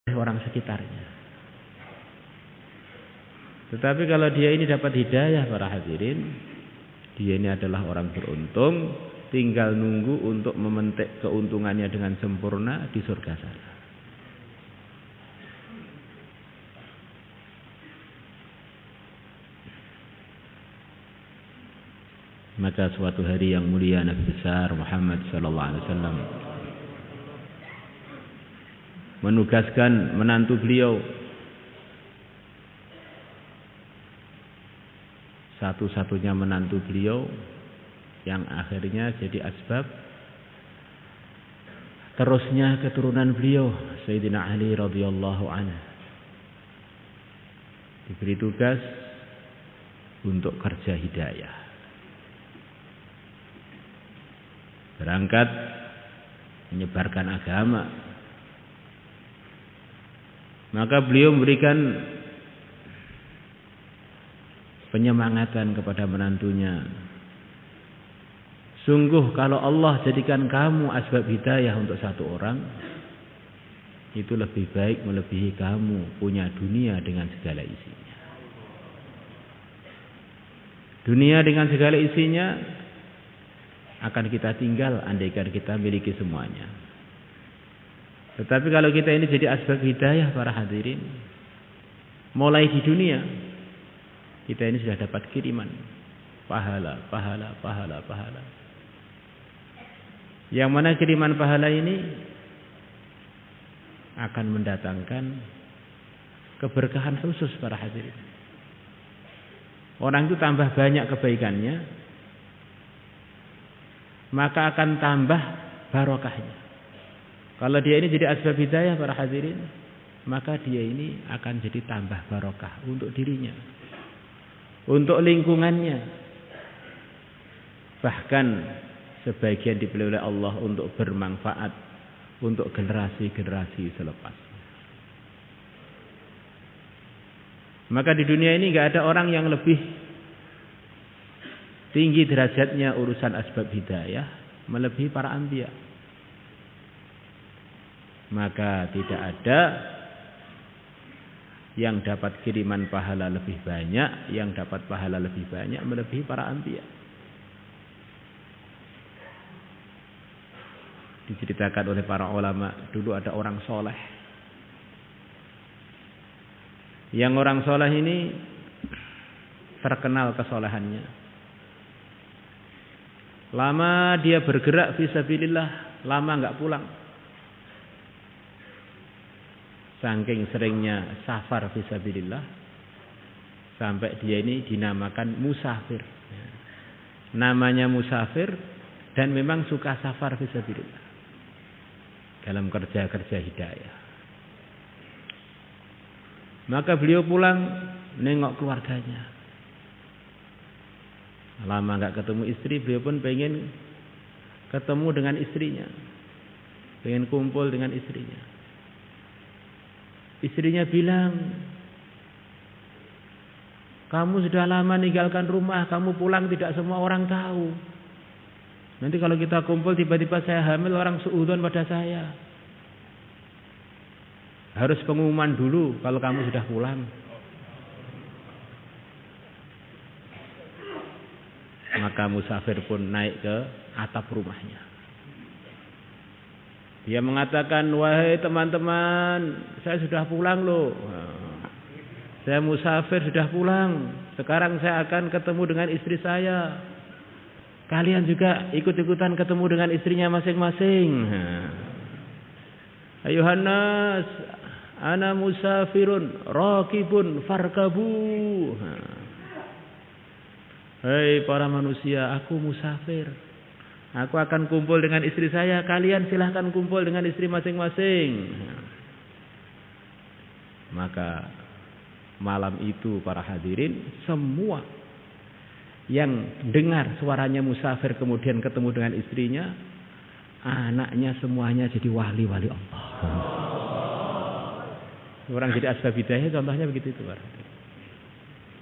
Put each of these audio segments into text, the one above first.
orang sekitarnya. Tetapi kalau dia ini dapat hidayah para hadirin, dia ini adalah orang beruntung, tinggal nunggu untuk memetik keuntungannya dengan sempurna di surga sana. Maka suatu hari yang mulia Nabi besar Muhammad sallallahu alaihi wasallam menugaskan menantu beliau, satu-satunya menantu beliau yang akhirnya jadi asbab terusnya keturunan beliau, Sayyidina Ali radhiyallahu anhu, diberi tugas untuk kerja hidayah, berangkat menyebarkan agama. Maka beliau memberikan penyemangatan kepada menantunya. Sungguh kalau Allah jadikan kamu asbab hidayah untuk satu orang, itu lebih baik melebihi kamu punya dunia dengan segala isinya. Dunia dengan segala isinya akan kita tinggal andaikan kita miliki semuanya. Tetapi kalau kita ini jadi asbab hidayah para hadirin, mulai di dunia kita ini sudah dapat kiriman pahala. Yang mana kiriman pahala ini akan mendatangkan keberkahan khusus para hadirin. Orang itu tambah banyak kebaikannya, maka akan tambah barokahnya. Kalau dia ini jadi asbab hidayah para hadirin, maka dia ini akan jadi tambah barokah untuk dirinya, untuk lingkungannya. Bahkan sebagian dipilih oleh Allah untuk bermanfaat untuk generasi-generasi selepasnya. Maka di dunia ini gak ada orang yang lebih tinggi derajatnya urusan asbab hidayah melebihi para anbiya. Maka tidak ada yang dapat kiriman pahala lebih banyak, yang dapat pahala lebih banyak melebihi para anbiya. Diceritakan oleh para ulama, dulu ada orang soleh. Yang orang soleh ini terkenal kesolehannya. Lama dia bergerak fisabilillah, lama enggak pulang. Saking seringnya safar fisabilillah, sampai dia ini dinamakan musafir. Namanya musafir dan memang suka safar fisabilillah dalam kerja-kerja hidayah. Maka beliau pulang nengok keluarganya. Lama enggak ketemu istri, beliau pun pengen ketemu dengan istrinya, pengen kumpul dengan istrinya. Istrinya bilang, kamu sudah lama meninggalkan rumah, kamu pulang tidak semua orang tahu. Nanti kalau kita kumpul tiba-tiba saya hamil, orang suudzon pada saya. Harus pengumuman dulu kalau kamu sudah pulang. Maka musafir pun naik ke atap rumahnya. Dia mengatakan, wahai teman-teman, saya sudah pulang loh. Saya musafir sudah pulang. Sekarang saya akan ketemu dengan istri saya. Kalian juga ikut-ikutan ketemu dengan istrinya masing-masing. Ayuhan nas, ana musafirun, rakibun, farkabu. Hei para manusia, aku musafir. Aku akan kumpul dengan istri saya. Kalian silahkan kumpul dengan istri masing-masing. Maka malam itu para hadirin, semua yang dengar suaranya musafir kemudian ketemu dengan istrinya, anaknya semuanya jadi wali-wali Allah. Orang jadi asbab hidayah contohnya begitu itu.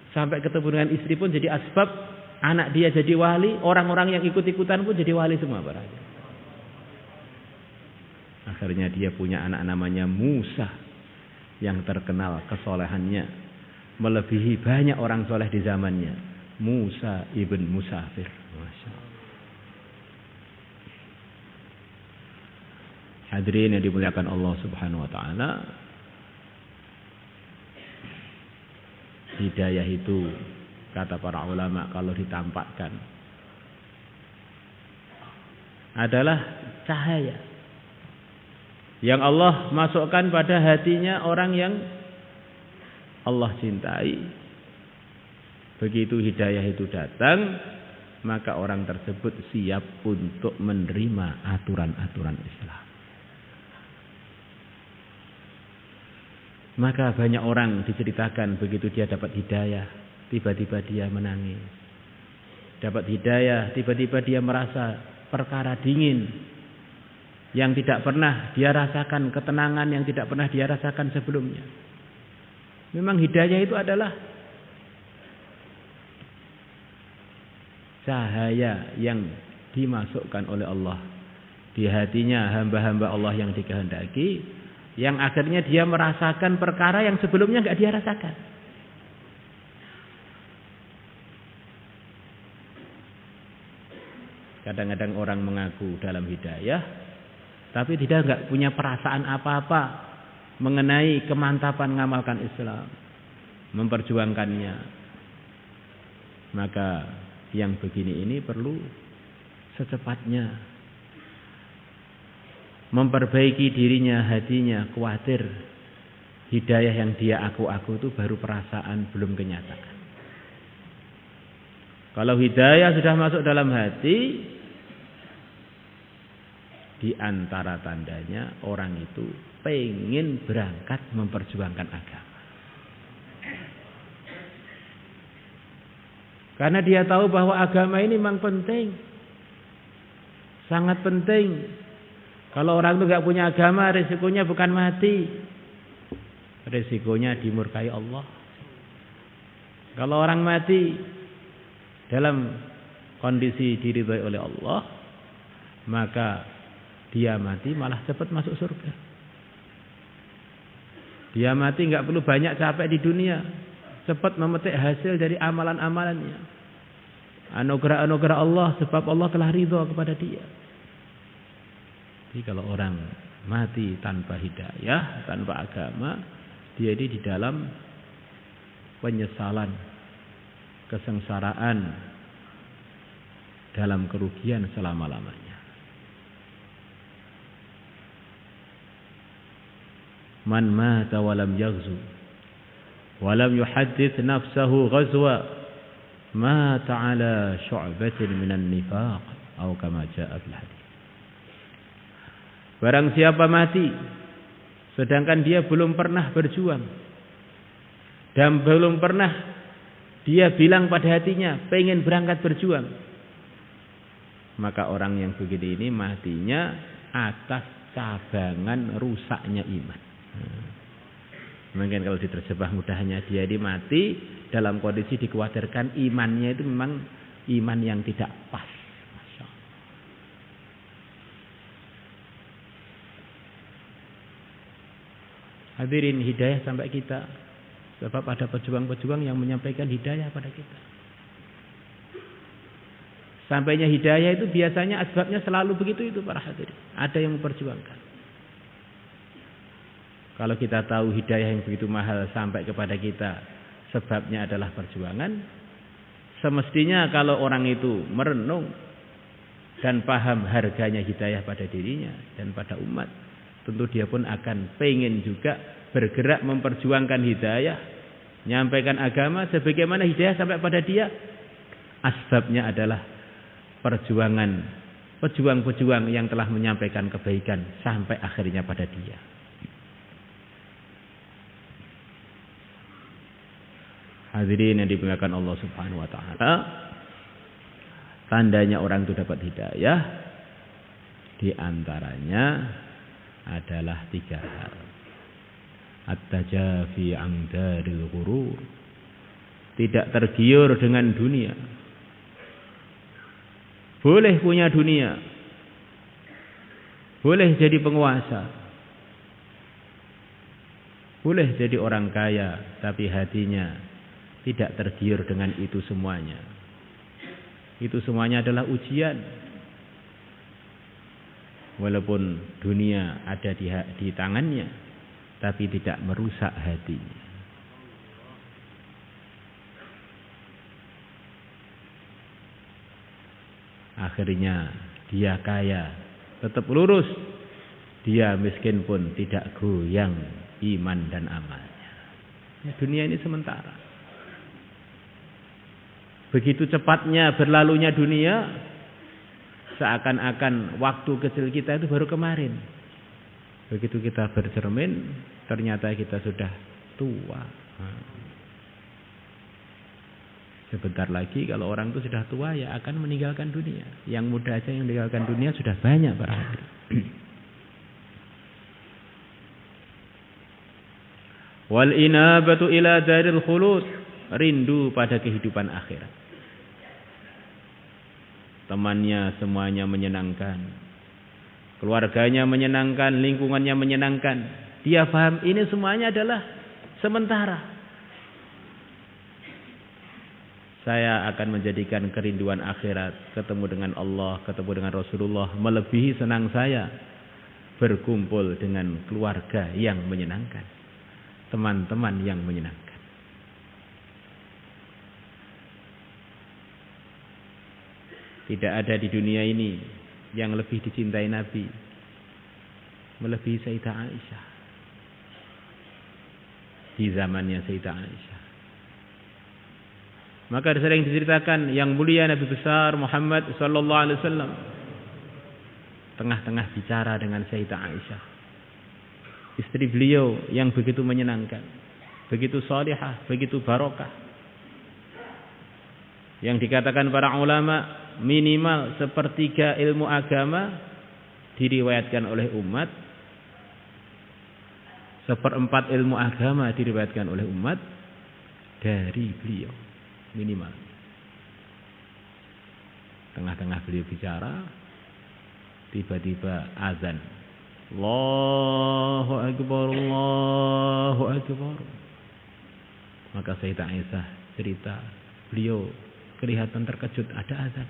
Sampai ketemu dengan istri pun jadi asbab. Anak dia jadi wali, orang-orang yang ikut-ikutan pun jadi wali semua. Akhirnya dia punya anak namanya Musa yang terkenal kesolehannya melebihi banyak orang soleh di zamannya, Musa ibn Musafir. Masya Allah. Hadirin yang dimuliakan Allah Subhanahu wa taala, hidayah itu kata para ulama kalau ditampakkan adalah cahaya yang Allah masukkan pada hatinya orang yang Allah cintai. Begitu hidayah itu datang, maka orang tersebut siap untuk menerima aturan-aturan Islam. Maka banyak orang diceritakan begitu dia dapat hidayah, tiba-tiba dia menangis. Dapat hidayah, tiba-tiba dia merasa perkara dingin yang tidak pernah dia rasakan, ketenangan yang tidak pernah dia rasakan sebelumnya. Memang hidayah itu adalah cahaya yang dimasukkan oleh Allah di hatinya hamba-hamba Allah yang dikehendaki, yang akhirnya dia merasakan perkara yang sebelumnya enggak dia rasakan. Kadang-kadang orang mengaku dalam hidayah, tapi dia enggak punya perasaan apa-apa mengenai kemantapan mengamalkan Islam, memperjuangkannya. Maka yang begini ini perlu secepatnya memperbaiki dirinya, hatinya, khawatir hidayah yang dia aku-aku itu baru perasaan, belum kenyataan. Kalau hidayah sudah masuk dalam hati, di antara tandanya orang itu pengen berangkat memperjuangkan agama. Karena dia tahu bahwa agama ini memang penting, sangat penting. Kalau orang itu nggak punya agama, resikonya bukan mati, resikonya dimurkai Allah. Kalau orang mati dalam kondisi diridhai oleh Allah, maka dia mati malah cepat masuk surga. Dia mati nggak perlu banyak capek di dunia, cepat memetik hasil dari amalan-amalannya. Anugerah-anugerah Allah, sebab Allah telah ridho kepada dia. Jadi kalau orang mati tanpa hidayah, tanpa agama, dia di dalam penyesalan, kesengsaraan, dalam kerugian selama-lamanya. Man mata walam yaghzu walam yuhaddits nafsahu ghazwa mata ala syu'batin minan nifaq atau kama jaa fil hadits. Barang siapa mati sedangkan dia belum pernah berjuang dan belum pernah dia bilang pada hatinya pengen berangkat berjuang, maka orang yang begini ini matinya atas cabangan rusaknya iman. Mungkin kalau diterjemah mudahnya, dia ini mati dalam kondisi dikhawatirkan imannya itu memang iman yang tidak pas. Hadirin, hidayah sampai kita, sebab ada pejuang-pejuang yang menyampaikan hidayah pada kita. Sampainya hidayah itu biasanya asbabnya selalu begitu itu para hadirin. Ada yang memperjuangkan. Kalau kita tahu hidayah yang begitu mahal sampai kepada kita, sebabnya adalah perjuangan. Semestinya kalau orang itu merenung dan paham harganya hidayah pada dirinya dan pada umat, tentu dia pun akan pengen juga bergerak memperjuangkan hidayah, menyampaikan agama sebagaimana hidayah sampai pada dia. Asbabnya adalah perjuangan pejuang-pejuang yang telah menyampaikan kebaikan sampai akhirnya pada dia. Hadirin yang dimuliakan Allah Subhanahu wa taala, tandanya orang itu dapat hidayah di antaranya adalah 3 hal. At-tajafi 'an daril ghurur. Tidak tergiur dengan dunia. Boleh punya dunia. Boleh jadi penguasa. Boleh jadi orang kaya, tapi hatinya tidak tergiur dengan itu semuanya. Itu semuanya adalah ujian. Walaupun dunia ada di tangannya, tapi tidak merusak hatinya. Akhirnya dia kaya, tetap lurus. Dia miskin pun tidak goyang iman dan amalnya. Ya, dunia ini sementara. Begitu cepatnya berlalunya dunia, seakan-akan waktu kecil kita itu baru kemarin. Begitu kita bercermin, ternyata kita sudah tua. Sebentar lagi kalau orang itu sudah tua ya akan meninggalkan dunia. Yang muda aja yang meninggalkan dunia sudah banyak para hadirin. Wal inabatu ila daril khulud, rindu pada kehidupan akhirat. Temannya semuanya menyenangkan, keluarganya menyenangkan, lingkungannya menyenangkan. Dia paham ini semuanya adalah sementara. Saya akan menjadikan kerinduan akhirat, ketemu dengan Allah, ketemu dengan Rasulullah, melebihi senang saya berkumpul dengan keluarga yang menyenangkan, teman-teman yang menyenangkan. Tidak ada di dunia ini yang lebih dicintai Nabi melebihi Sayyidah Aisyah. Di zamannya Sayyidah Aisyah. Maka sering diceritakan yang mulia Nabi besar Muhammad sallallahu alaihi wasallam tengah-tengah bicara dengan Sayyidah Aisyah, istri beliau yang begitu menyenangkan, begitu salihah, begitu barokah. Yang dikatakan para ulama minimal sepertiga ilmu agama diriwayatkan oleh umat, seperempat ilmu agama diriwayatkan oleh umat dari beliau. Minimal. Tengah-tengah beliau bicara, tiba-tiba azan. Allahu Akbar, Allahu Akbar. Maka Sayyidah Aisyah cerita, beliau kelihatan terkejut ada azan.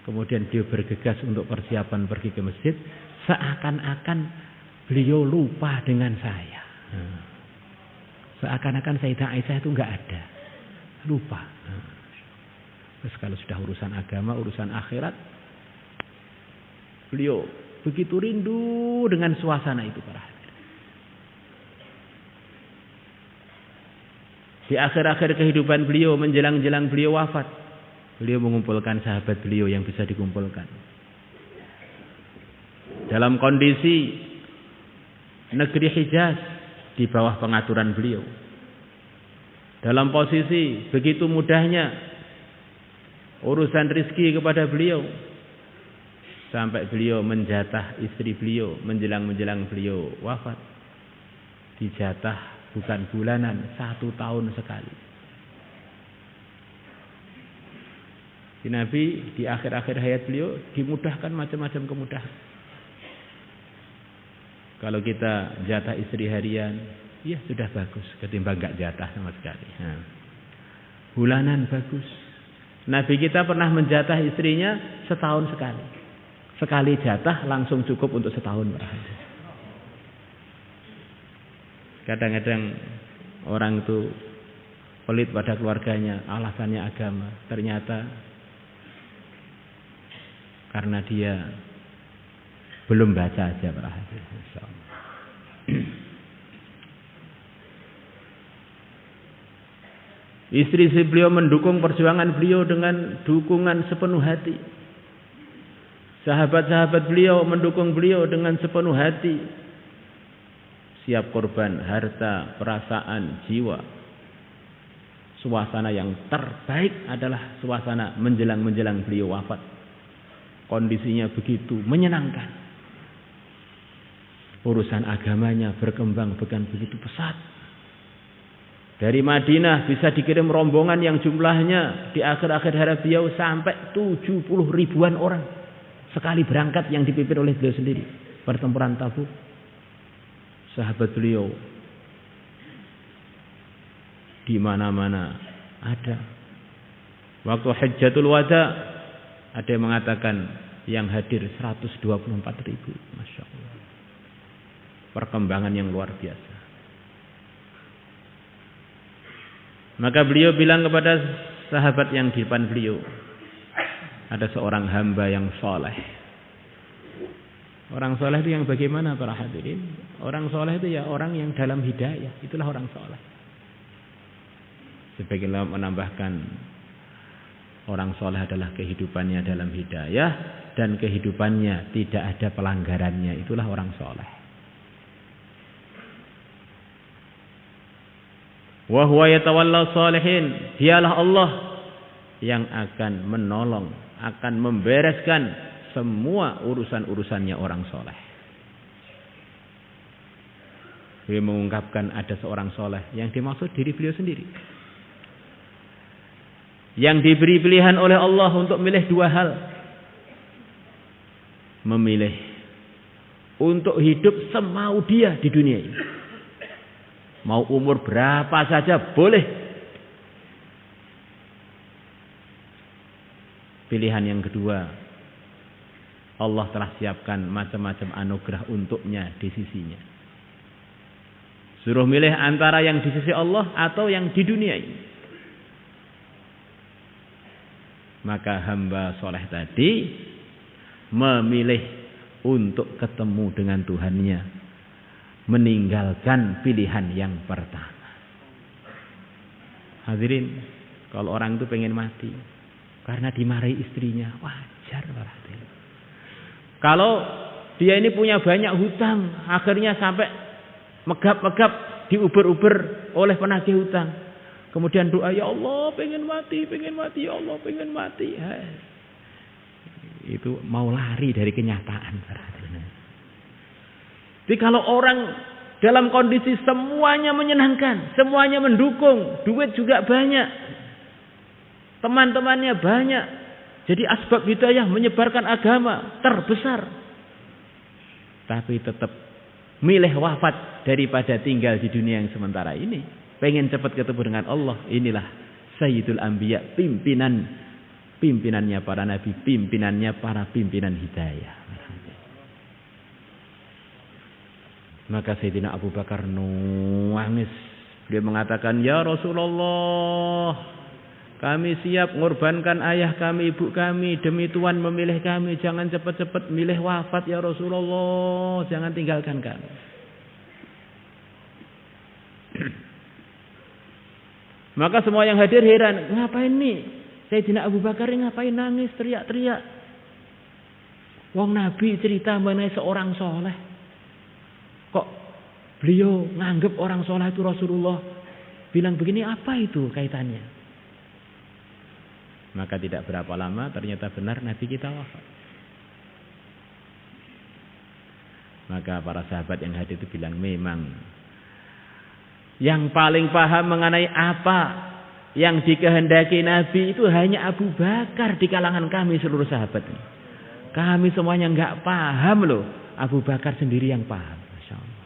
Kemudian beliau bergegas untuk persiapan pergi ke masjid, seakan-akan beliau lupa dengan saya. Seakan-akan Sayyidah Aisyah itu enggak ada. Lupa. Terus kalau sudah urusan agama, urusan akhirat, beliau begitu rindu dengan suasana itu para hadirin. Di akhir-akhir kehidupan beliau, menjelang-jelang beliau wafat, beliau mengumpulkan sahabat beliau yang bisa dikumpulkan. Dalam kondisi negeri Hijaz di bawah pengaturan beliau. Dalam posisi begitu mudahnya urusan rizki kepada beliau, sampai beliau menjatah istri beliau menjelang beliau wafat, dijatah bukan bulanan, 1 tahun sekali. Di Nabi di akhir-akhir hayat beliau dimudahkan macam-macam kemudahan. Kalau kita jatah istri harian, ya sudah bagus, ketimbang gak jatah sama sekali. Bulanan bagus. Nabi kita pernah menjatah istrinya setahun sekali. Sekali jatah langsung cukup untuk setahun. Kadang-kadang orang itu pelit pada keluarganya, alasannya agama. Ternyata karena dia belum baca aja para hadirin. Istri beliau mendukung perjuangan beliau dengan dukungan sepenuh hati. Sahabat-sahabat beliau mendukung beliau dengan sepenuh hati. Siap korban harta, perasaan, jiwa. Suasana yang terbaik adalah suasana menjelang beliau wafat. Kondisinya begitu menyenangkan. Urusan agamanya berkembang bukan begitu pesat. Dari Madinah bisa dikirim rombongan yang jumlahnya di akhir-akhir hayat beliau sampai 70 ribuan orang. Sekali berangkat yang dipimpin oleh beliau sendiri. Pertempuran Tabuk. Sahabat beliau Di mana-mana ada. Waktu Hajjatul Wada ada yang mengatakan yang hadir 124.000. Masya Allah. Perkembangan yang luar biasa. Maka beliau bilang kepada sahabat yang di depan beliau, ada seorang hamba yang soleh. Orang soleh itu yang bagaimana para hadirin? Orang soleh itu ya orang yang dalam hidayah. Itulah orang soleh. Sebagian ulama menambahkan, orang soleh adalah kehidupannya dalam hidayah dan kehidupannya tidak ada pelanggarannya. Itulah orang soleh. Wa huwa yatawalla shalihin. Dialah Allah yang akan menolong, akan membereskan semua urusan-urusannya orang soleh. Beliau mengungkapkan ada seorang soleh yang dimaksud diri beliau sendiri, yang diberi pilihan oleh Allah untuk memilih dua hal. Memilih untuk hidup semau dia di dunia ini. Mau umur berapa saja boleh. Pilihan yang kedua, Allah telah siapkan macam-macam anugerah untuknya di sisinya. Suruh milih antara yang di sisi Allah atau yang di dunia ini. Maka hamba soleh tadi memilih untuk ketemu dengan Tuhannya, meninggalkan pilihan yang pertama. Hadirin, kalau orang itu pengen mati karena dimarahi istrinya, wajar berarti. Kalau dia ini punya banyak hutang, akhirnya sampai megap-megap, diuber-uber oleh penagih hutang. Kemudian doa, ya Allah pengen mati, ya Allah pengen mati. Itu mau lari dari kenyataan. Jadi kalau orang dalam kondisi semuanya menyenangkan, semuanya mendukung, duit juga banyak, teman-temannya banyak, jadi asbab hidayah menyebarkan agama terbesar, tapi tetap milih wafat daripada tinggal di dunia yang sementara ini, pengen cepat ketemu dengan Allah. Inilah Sayyidul Anbiya, pimpinannya para nabi, pimpinannya para pimpinan hidayah. Maka Sayyidina Abu Bakar nangis. Dia mengatakan, ya Rasulullah, kami siap mengorbankan ayah kami, ibu kami, demi Tuhan memilih kami. Jangan cepat-cepat milih wafat ya Rasulullah, jangan tinggalkan kami. Maka semua yang hadir heran, ngapain nih Sayyidina Abu Bakar ngapain nangis, teriak-teriak? Wong Nabi cerita mengenai seorang soleh, kok beliau nganggep orang soleh itu Rasulullah bilang begini, apa itu kaitannya? Maka tidak berapa lama ternyata benar Nabi kita wafat. Maka para sahabat yang hadir itu bilang, memang yang paling paham mengenai apa yang dikehendaki Nabi itu hanya Abu Bakar di kalangan kami seluruh sahabat ini. Kami semuanya enggak paham loh, Abu Bakar sendiri yang paham. Masya Allah.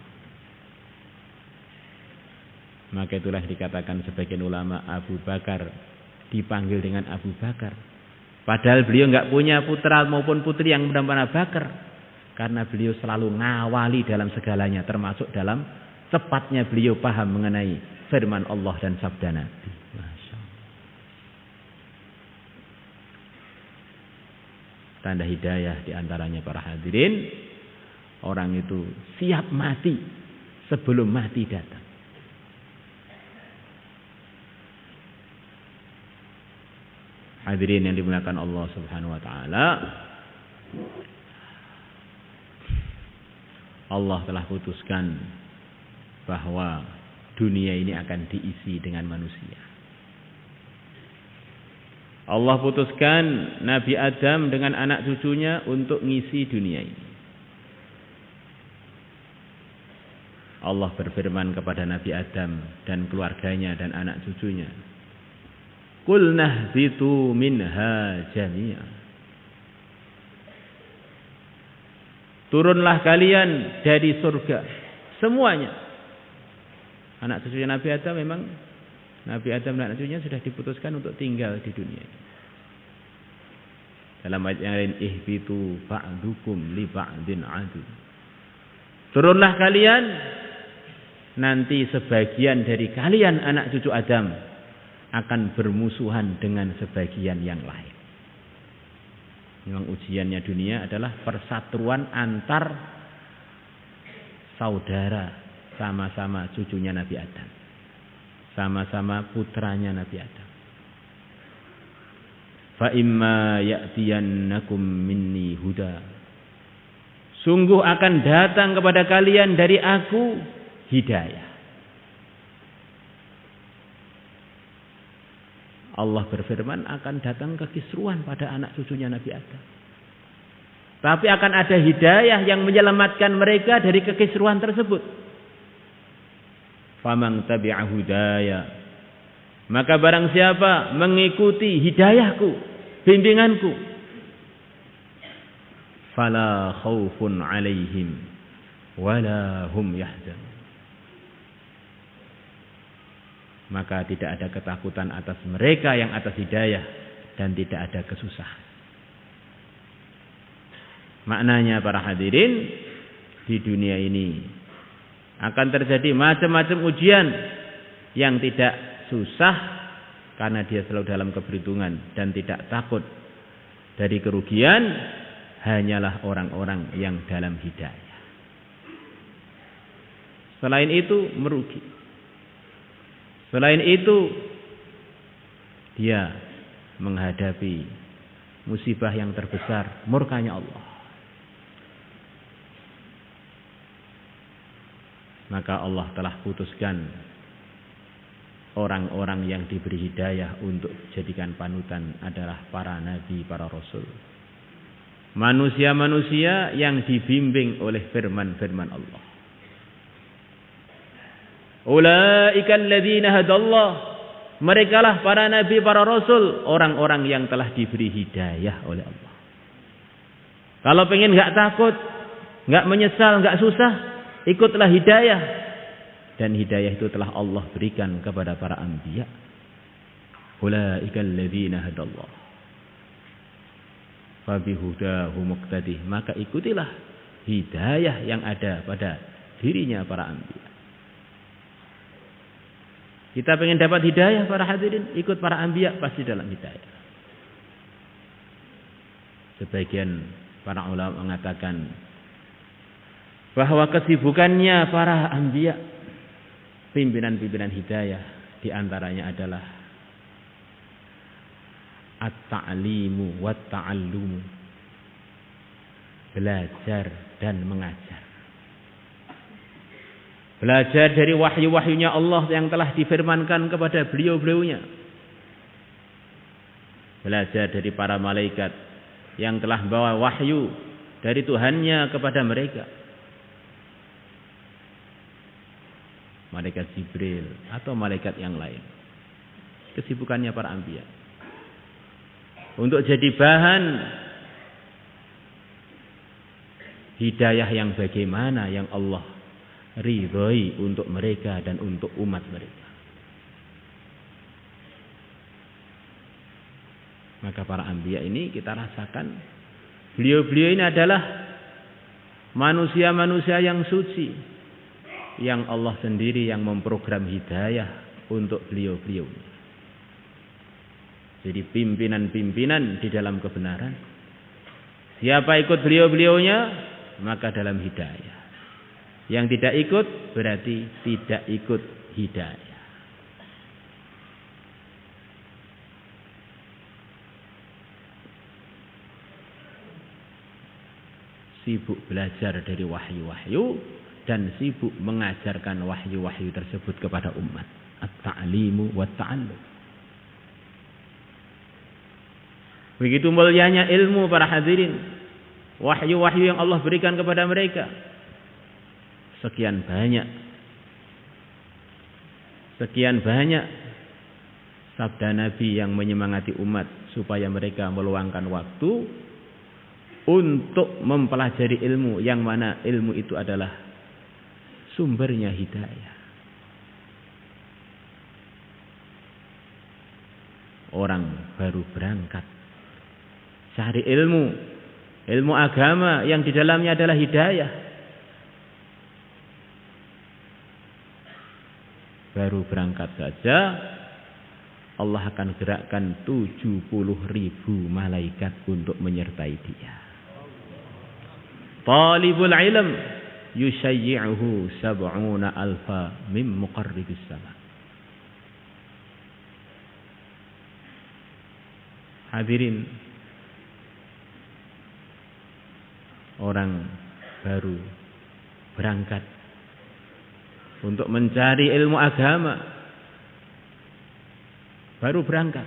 Maka itulah dikatakan sebagian ulama, Abu Bakar dipanggil dengan Abu Bakar, padahal beliau enggak punya putra maupun putri yang bernama Bakar, karena beliau selalu ngawali dalam segalanya, termasuk dalam tepatnya beliau paham mengenai firman Allah dan sabda Nabi. Masya Allah. Tanda hidayah diantaranya para hadirin, orang itu siap mati sebelum mati datang. Hadirin yang dimuliakan Allah Subhanahu wa taala, Allah telah putuskan bahwa dunia ini akan diisi dengan manusia. Allah putuskan Nabi Adam dengan anak cucunya untuk ngisi dunia ini. Allah berfirman kepada Nabi Adam dan keluarganya dan anak cucunya, Qul nahbitu minha jami'a. Turunlah kalian dari surga semuanya. Anak cucunya Nabi Adam memang Nabi Adam dan cucunya sudah diputuskan untuk tinggal di dunia ini. Dalam ayat yang lain, ihbitu ba'dukum li ba'din adu. Turunlah kalian, nanti sebagian dari kalian anak cucu Adam akan bermusuhan dengan sebagian yang lain. Memang ujiannya dunia adalah persatuan antar saudara, sama-sama cucunya Nabi Adam, sama-sama putranya Nabi Adam. Fa imma ya'tiyannakum minni huda. Sungguh akan datang kepada kalian dari aku hidayah. Allah berfirman akan datang kekisruan pada anak cucunya Nabi Adam. Tapi akan ada hidayah yang menyelamatkan mereka dari kekisruan tersebut. Faman tabi'a hudaya, maka barang siapa mengikuti hidayahku, bimbinganku, fala khaufun 'alaihim wala hum yahzanun. Maka tidak ada ketakutan atas mereka yang atas hidayah dan tidak ada kesusahan. Maknanya para hadirin, di dunia ini akan terjadi macam-macam ujian yang tidak susah karena dia selalu dalam keberuntungan dan tidak takut dari kerugian, hanyalah orang-orang yang dalam hidayah. Selain itu merugi. Selain itu dia menghadapi musibah yang terbesar, murkanya Allah. Maka Allah telah putuskan orang-orang yang diberi hidayah untuk jadikan panutan adalah para nabi, para rasul. Manusia-manusia yang dibimbing oleh firman-firman Allah. Ulaika alladzina hadallah. Merekalah para nabi, para rasul, orang-orang yang telah diberi hidayah oleh Allah. Kalau pengen enggak takut, enggak menyesal, enggak susah, ikutlah hidayah. Dan hidayah itu telah Allah berikan kepada para anbiya. Ulaika alladzina hadallah. Fabihudahu muqtadih. Maka ikutilah hidayah yang ada pada dirinya para anbiya. Kita pengen dapat hidayah para hadirin, ikut para anbiya, pasti dalam hidayah. Sebagian para ulama mengatakan bahwa kesibukannya para anbiya, pimpinan-pimpinan hidayah, diantaranya adalah at-ta'limu wa ta'allumu, belajar dan mengajar. Belajar dari wahyu-wahyunya Allah yang telah difirmankan kepada beliau-beliaunya. Belajar dari para malaikat yang telah membawa wahyu dari Tuhannya kepada mereka. Malaikat Jibril atau malaikat yang lain. Kesibukannya para anbiya. Untuk jadi bahan hidayah yang bagaimana yang Allah ridhoi untuk mereka dan untuk umat mereka. Maka para anbiya ini kita rasakan beliau-beliau ini adalah manusia-manusia yang suci, yang Allah sendiri yang memprogram hidayah untuk beliau-beliau. Jadi pimpinan-pimpinan di dalam kebenaran. Siapa ikut beliau-beliaunya, maka dalam hidayah. Yang tidak ikut berarti tidak ikut hidayah. Sibuk belajar dari wahyu-wahyu dan sibuk mengajarkan wahyu-wahyu tersebut kepada umat. At-ta'limu wa ta'allum. Begitu mulianya ilmu para hadirin. Wahyu-wahyu yang Allah berikan kepada mereka. Sekian banyak sabda Nabi yang menyemangati umat supaya mereka meluangkan waktu untuk mempelajari ilmu, yang mana ilmu itu adalah sumbernya hidayah. orang baru berangkat cari ilmu agama yang di dalamnya adalah hidayah. Baru berangkat saja Allah akan gerakkan 70.000 malaikat untuk menyertai dia. Talibul ilm yushayyi'uhu 70.000 min muqarribis sama. Hadirin, orang baru berangkat untuk mencari ilmu agama, baru berangkat,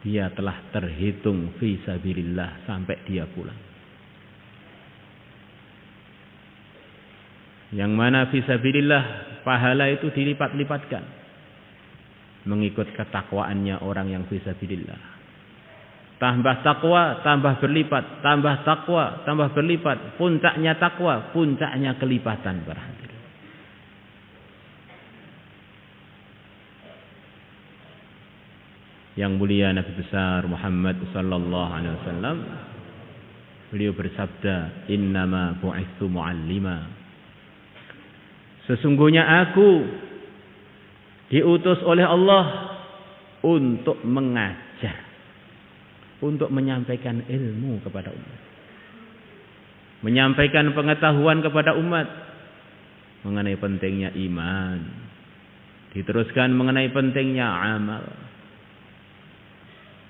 dia telah terhitung fi sabilillah sampai dia pulang. Yang mana fi sabilillah pahala itu dilipat-lipatkan mengikut ketakwaannya orang yang fi sabilillah. Tambah takwa, tambah berlipat, tambah takwa, tambah berlipat. Puncaknya takwa, puncaknya kelipatan para hadirin. Yang mulia Nabi besar Muhammad sallallahu alaihi wasallam, beliau bersabda, "Innama bu'itsu mu'allima." Sesungguhnya aku diutus oleh Allah untuk mengajar, untuk menyampaikan ilmu kepada umat, menyampaikan pengetahuan kepada umat mengenai pentingnya iman, diteruskan mengenai pentingnya amal.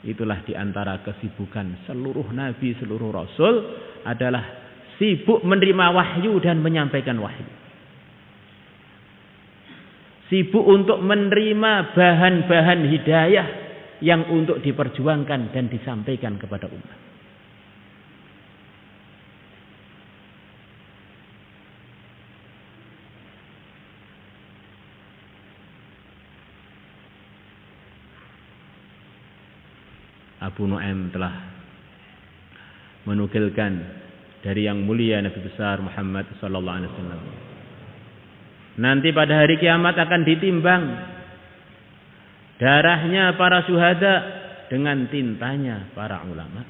Itulah diantara kesibukan seluruh nabi, seluruh rasul adalah sibuk menerima wahyu dan menyampaikan wahyu. Sibuk untuk menerima bahan-bahan hidayah yang untuk diperjuangkan dan disampaikan kepada umat. Abu Nu'aim telah menukilkan dari yang mulia Nabi besar Muhammad sallallahu alaihi wasallam. Nanti pada hari kiamat akan ditimbang darahnya para syuhada dengan tintanya para ulama.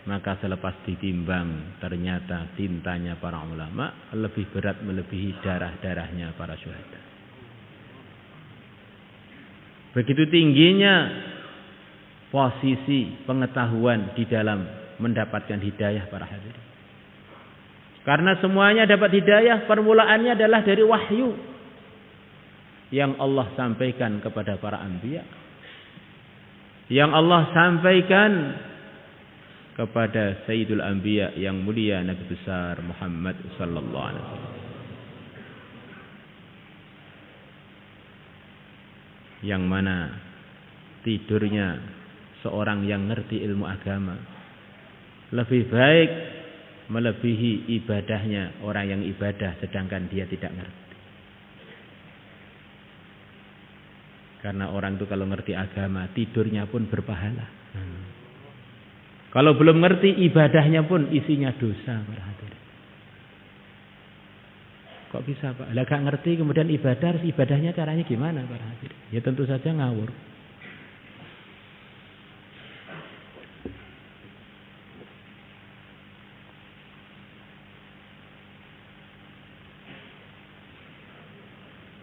Maka selepas ditimbang ternyata tintanya para ulama lebih berat melebihi darah-darahnya para syuhada. Begitu tingginya posisi pengetahuan di dalam mendapatkan hidayah para hadirin. Karena semuanya dapat hidayah, permulaannya adalah dari wahyu yang Allah sampaikan kepada para anbiya, yang Allah sampaikan kepada Sayyidul Anbiya yang mulia Nabi besar Muhammad sallallahu alaihi wasallam. Yang mana tidurnya seorang yang ngerti ilmu agama lebih baik melebihi ibadahnya orang yang ibadah sedangkan dia tidak ngerti. Karena orang itu kalau ngerti agama tidurnya pun berpahala. Kalau belum ngerti ibadahnya pun isinya dosa para hadirin. Kok bisa Pak? Lah gak ngerti kemudian ibadah, harus ibadahnya caranya gimana para hadirin? Ya tentu saja ngawur.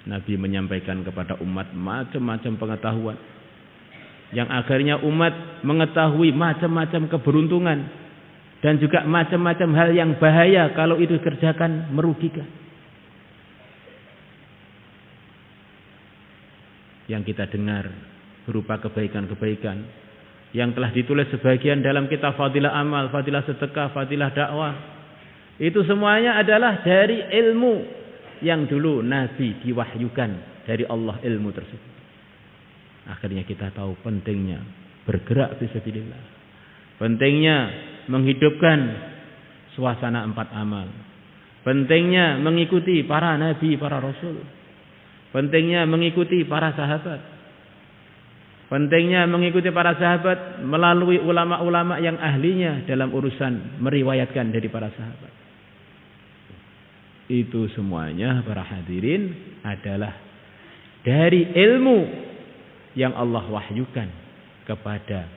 Nabi menyampaikan kepada umat macam-macam pengetahuan yang akhirnya umat mengetahui macam-macam keberuntungan dan juga macam-macam hal yang bahaya kalau itu dikerjakan merugikan. Yang kita dengar berupa kebaikan-kebaikan yang telah ditulis sebagian dalam kitab Fadilah Amal, Fadilah Sedekah, Fadilah Dakwah. Itu semuanya adalah dari ilmu yang dulu Nabi diwahyukan dari Allah ilmu tersebut. Akhirnya kita tahu pentingnya bergerak fisabilillah. Pentingnya menghidupkan suasana 4 amal. Pentingnya mengikuti para nabi, para rasul. Pentingnya mengikuti para sahabat. Pentingnya mengikuti para sahabat melalui ulama-ulama yang ahlinya dalam urusan meriwayatkan dari para sahabat. Itu semuanya para hadirin adalah dari ilmu yang Allah wahyukan kepada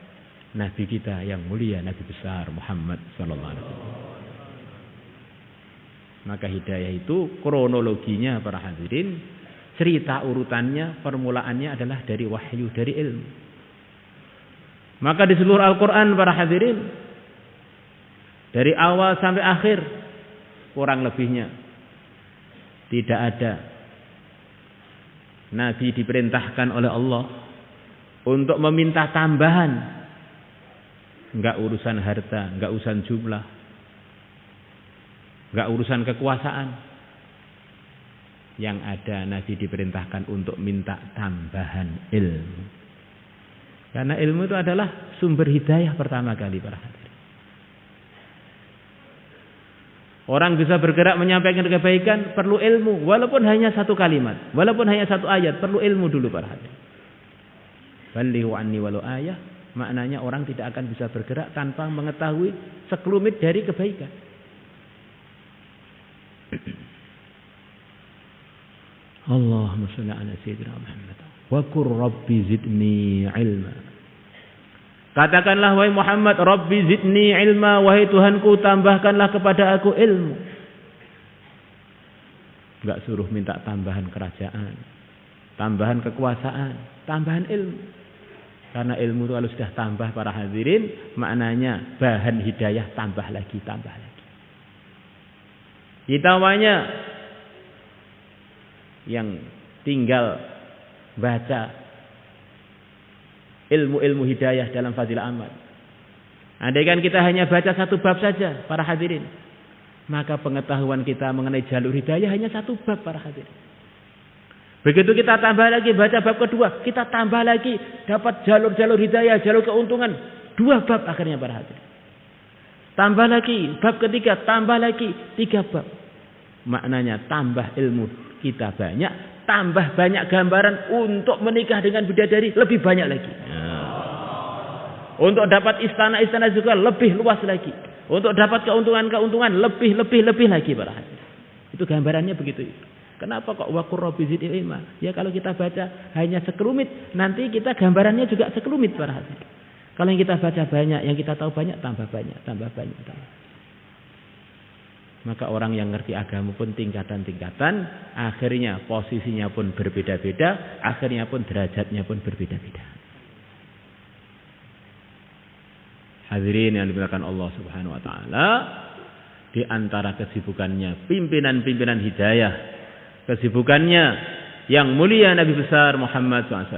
Nabi kita yang mulia, Nabi besar Muhammad sallallahu alaihi wasallam. Maka hidayah itu kronologinya para hadirin, cerita urutannya, permulaannya adalah dari wahyu, dari ilmu. Maka di seluruh Al-Quran para hadirin, dari awal sampai akhir, kurang lebihnya tidak ada Nabi diperintahkan oleh Allah untuk meminta tambahan. Enggak urusan harta, enggak urusan jumlah, enggak urusan kekuasaan. Yang ada Nabi diperintahkan untuk minta tambahan ilmu. Karena ilmu itu adalah sumber hidayah pertama kali para hadirin. Orang bisa bergerak menyampaikan kebaikan perlu ilmu, walaupun hanya satu kalimat, walaupun hanya satu ayat, perlu ilmu dulu para hadirin. Balighu anni walau ayah, maknanya orang tidak akan bisa bergerak tanpa mengetahui sekelumit dari kebaikan. Allahumma shalli ala sayyidina Muhammad wa qur rabbi zidni ilma. Katakanlah wahai Muhammad, Rabbi zidni ilma, wahai Tuhanku tambahkanlah kepada aku ilmu. Enggak suruh minta tambahan kerajaan, tambahan kekuasaan, tambahan ilmu. Karena ilmu itu kalau sudah tambah para hadirin, maknanya bahan hidayah tambah lagi, tambah lagi. Kita hanya yang tinggal baca ilmu-ilmu hidayah dalam fadilah amal. Andaikan kita hanya baca satu bab saja para hadirin, maka pengetahuan kita mengenai jalur hidayah hanya satu bab para hadirin. Begitu kita tambah lagi baca bab kedua, kita tambah lagi dapat jalur-jalur hidayah, jalur keuntungan, 2 bab akhirnya para hadirin. Tambah lagi bab ketiga, tambah lagi 3 bab. Maknanya tambah ilmu kita banyak, tambah banyak gambaran untuk menikah dengan bidadari lebih banyak lagi. Untuk dapat istana-istana juga lebih luas lagi. Untuk dapat keuntungan-keuntungan lebih lagi para hadirin. Itu gambarannya begitu. Kenapa kok waqur rabbi zidni ilma? Ya kalau kita baca hanya sekelumit, nanti kita gambarannya juga sekelumit para hadirin. Kalau yang kita baca banyak, yang kita tahu banyak, tambah banyak, tambah banyak, tambah. Maka orang yang ngerti agama pun tingkatan-tingkatan, akhirnya posisinya pun berbeda-beda, akhirnya pun derajatnya pun berbeda-beda. Hadirin yang dimuliakan Allah Subhanahu wa taala, di antara kesibukannya pimpinan-pimpinan hidayah, kesibukannya yang mulia Nabi besar Muhammad SAW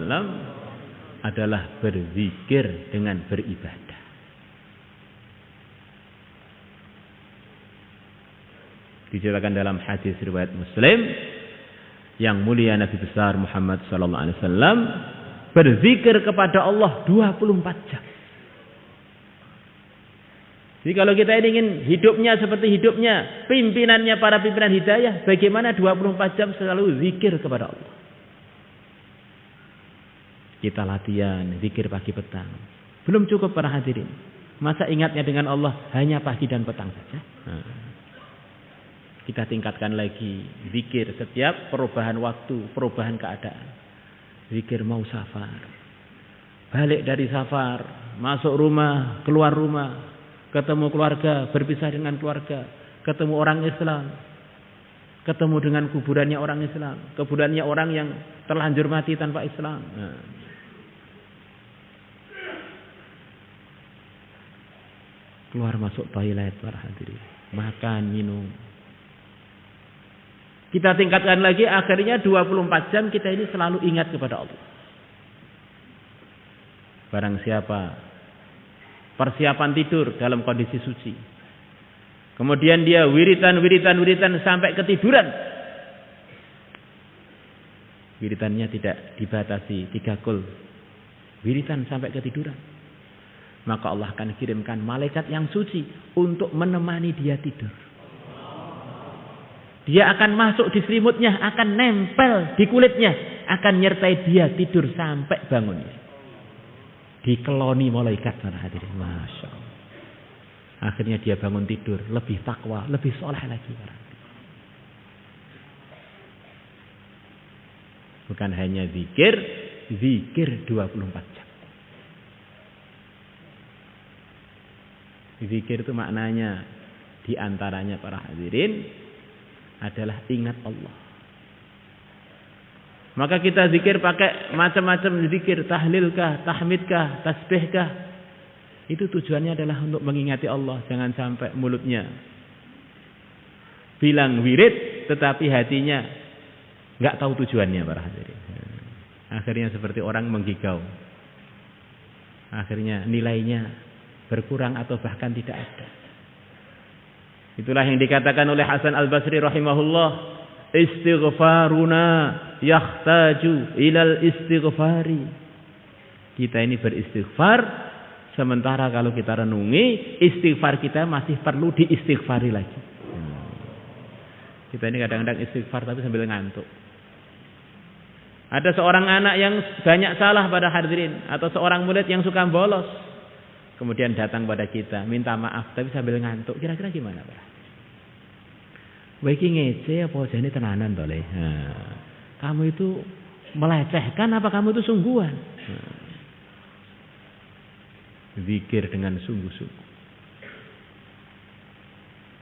adalah berzikir dengan beribadah. Diceritakan dalam hadis riwayat Muslim, yang mulia Nabi besar Muhammad SAW berzikir kepada Allah 24 jam. Jadi kalau kita ingin hidupnya seperti hidupnya pimpinannya para pimpinan hidayah, bagaimana 24 jam selalu zikir kepada Allah. Kita latihan zikir pagi petang. Belum cukup para hadirin. Masa ingatnya dengan Allah hanya pagi dan petang saja? Kita tingkatkan lagi zikir setiap perubahan waktu, perubahan keadaan. Zikir mau safar, balik dari safar, masuk rumah, keluar rumah, ketemu keluarga, berpisah dengan keluarga, ketemu orang Islam, ketemu dengan kuburannya orang Islam, kuburannya orang yang terlanjur mati tanpa Islam. Keluar masuk toilet para hadirin, makan, minum. Kita tingkatkan lagi, akhirnya 24 jam kita ini selalu ingat kepada Allah. Barang siapa persiapan tidur dalam kondisi suci, kemudian dia wiritan sampai ketiduran, wiritannya tidak dibatasi 3 kul, wiritan sampai ketiduran, maka Allah akan kirimkan malaikat yang suci untuk menemani dia tidur. Dia akan masuk di selimutnya, akan nempel di kulitnya, akan nyertai dia tidur sampai bangunnya. Dikeloni malaikat para hadirin. Masya Allah. Akhirnya dia bangun tidur lebih takwa, lebih soleh lagi. Bukan hanya zikir 24 jam. Zikir itu maknanya di antaranya para hadirin adalah ingat Allah. Maka kita zikir pakai macam-macam zikir, tahlilkah, tahmidkah, tasbihkah. Itu tujuannya adalah untuk mengingati Allah. Jangan sampai mulutnya bilang wirid tetapi hatinya enggak tahu tujuannya para hadirin. Akhirnya seperti orang menggigau. Akhirnya nilainya berkurang atau bahkan tidak ada. Itulah yang dikatakan oleh Hasan Al-Basri rahimahullah, istighfaruna yahtaju ilal istighfari. Kita ini beristighfar, sementara kalau kita renungi, istighfar kita masih perlu diistighfari lagi. Kita ini kadang-kadang istighfar tapi sambil ngantuk. Ada seorang anak yang banyak salah pada hadirin, atau seorang murid yang suka bolos, kemudian datang pada kita minta maaf tapi sambil ngantuk. Kira-kira gimana, Pak? Wah, iki ngece apa jane tenanan to, Le? Kamu itu melecehkan apa kamu itu sungguhan? Zikir dengan sungguh-sungguh.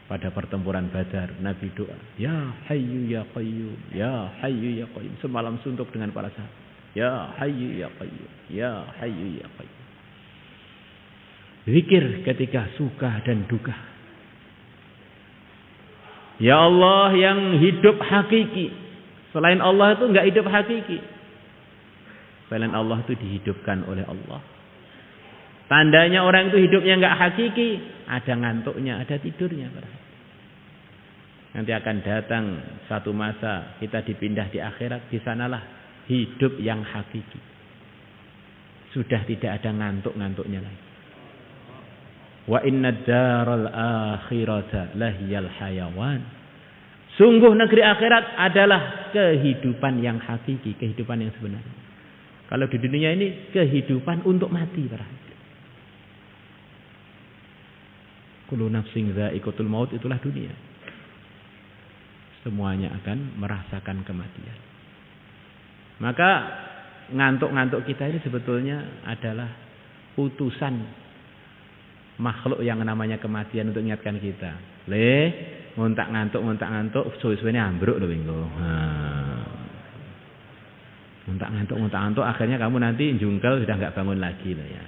Pada pertempuran Badar, Nabi doa, Ya Hayyu Ya Qayyum, Ya Hayyu Ya Qayyum. Semalam suntuk dengan para sahabat. Ya Hayyu Ya Qayyum, Ya Hayyu Ya Qayyum. Zikir ketika suka dan duka. Ya Allah yang hidup hakiki. Selain Allah itu enggak hidup hakiki. Selain Allah itu dihidupkan oleh Allah. Tandanya orang itu hidupnya enggak hakiki, ada ngantuknya, ada tidurnya. Nanti akan datang satu masa kita dipindah di akhirat, di sanalah hidup yang hakiki. Sudah tidak ada ngantuk-ngantuknya lagi. Wa inna daral akhirata lahiyal hayawan. Sungguh negeri akhirat adalah kehidupan yang hakiki, kehidupan yang sebenarnya. Kalau di dunia ini kehidupan untuk mati, para hadirin. Kullu nafsin dha'iqatul maut, itulah dunia. Semuanya akan merasakan kematian. Maka ngantuk-ngantuk kita ini sebetulnya adalah utusan makhluk yang namanya kematian untuk mengingatkan kita. Le, ngontak ngantuk, suwe-suwene ambruk lho engko. Ngontak ngantuk, akhirnya kamu nanti jungkel sudah enggak bangun lagi loh ya.